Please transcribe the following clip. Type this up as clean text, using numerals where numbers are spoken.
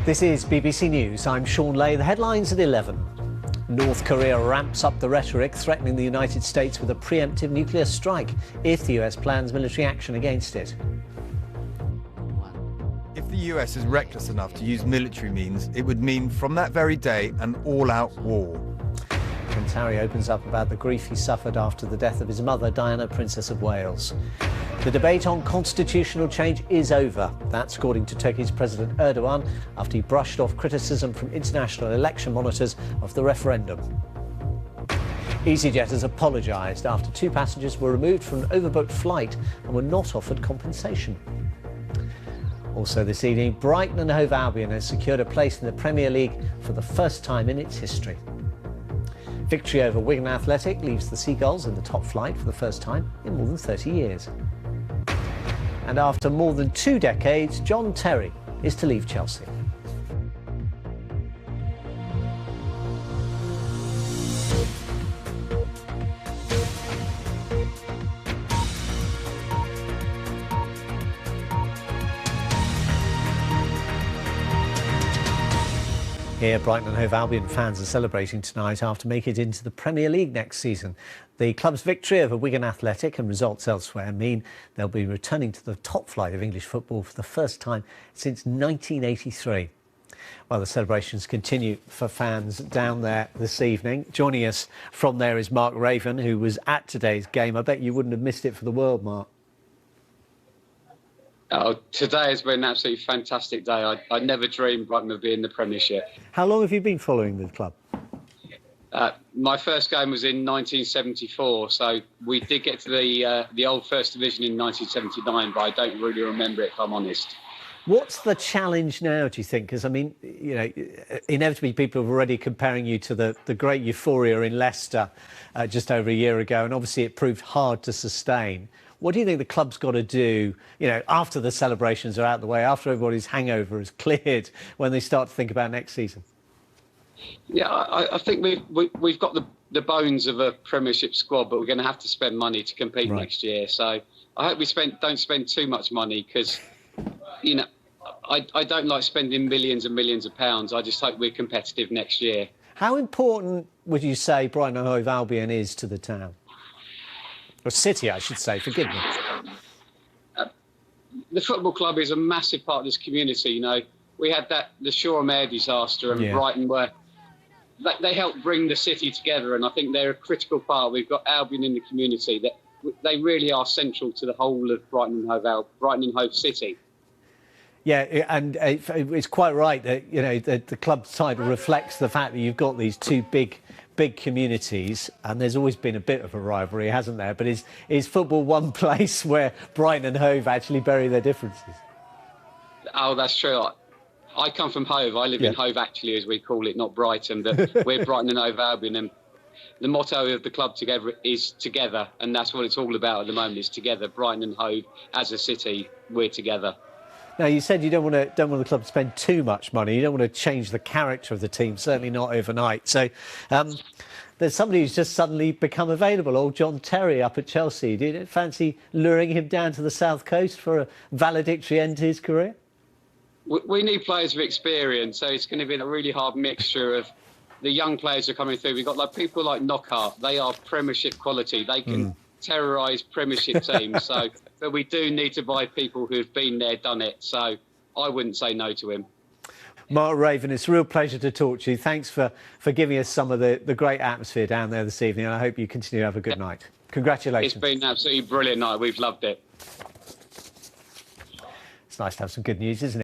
This is BBC News. I'm Shaun Ley. The headlines at 11. North Korea ramps up the rhetoric, threatening the United States with a preemptive nuclear strike if the US plans military action against it. If the US is reckless enough to use military means, it would mean from that very day an all-out war. Prince Harry opens up about the grief he suffered after the death of his mother, Diana, Princess of Wales. The debate on constitutional change is over. That's according to Turkey's President Erdogan after he brushed off criticism from international election monitors of the referendum. EasyJet has apologised after 2 passengers were removed from an overbooked flight and were not offered compensation. Also this evening, Brighton and Hove Albion has secured a place in the Premier League for the first time in its history. Victory over Wigan Athletic leaves the Seagulls in the top flight for the first time in more than 30 years. And after more than 2 decades, John Terry is to leave Chelsea. Here, Brighton and Hove Albion fans are celebrating tonight after making it into the Premier League next season. The club's victory over Wigan Athletic and results elsewhere mean they'll be returning to the top flight of English football for the first time since 1983. Well, the celebrations continue for fans down there this evening. Joining us from there is Mark Raven, who was at today's game. I bet you wouldn't have missed it for the world, Mark. Oh, today has been an absolutely fantastic day. I never dreamed Brighton would be in the Premiership. How long have you been following the club? My first game was in 1974, so we did get to the old First Division in 1979, but I don't really remember it, if I'm honest. What's the challenge now, do you think? Because, I mean, you know, inevitably people are already comparing you to the great euphoria in Leicester just over a year ago, and obviously it proved hard to sustain. What do you think the club's got to do, you know, after the celebrations are out of the way, after everybody's hangover is cleared, when they start to think about next season? Yeah, I think we've got the bones of a Premiership squad, but we're going to have to spend money to compete next year. So I hope we don't spend too much money because, you know, I don't like spending millions and millions of pounds. I just hope we're competitive next year. How important would you say Brighton and Hove Albion is to the town? Or city, I should say, forgive me. The football club is a massive part of this community, you know. We had the Shore Mare disaster and Brighton were... They helped bring the city together, and I think they're a critical part. We've got Albion in the community. They really are central to the whole of Brighton and Hove City. Yeah, and it's quite right that, you know, the club's title reflects the fact that you've got these 2 big communities, and there's always been a bit of a rivalry, hasn't there? But is football one place where Brighton and Hove actually bury their differences? Oh, that's true. I come from Hove. I live in Hove, actually, as we call it, not Brighton. But we're Brighton and Hove Albion, and the motto of the club together is together, and that's what it's all about at the moment, is together. Brighton and Hove, as a city, we're together. Now, you said you don't want the club to spend too much money. You don't want to change the character of the team, certainly not overnight. So there's somebody who's just suddenly become available, old John Terry up at Chelsea. Do you fancy luring him down to the south coast for a valedictory end to his career? We need players with experience, so it's going to be a really hard mixture of the young players who are coming through. We've got people like Knockhart. They are Premiership quality. They can terrorise Premiership teams. But we do need to buy people who've been there, done it. So I wouldn't say no to him. Mark Raven, it's a real pleasure to talk to you. Thanks for giving us some of the great atmosphere down there this evening, and I hope you continue to have a good night. Congratulations. It's been an absolutely brilliant night. We've loved it. It's nice to have some good news, isn't it?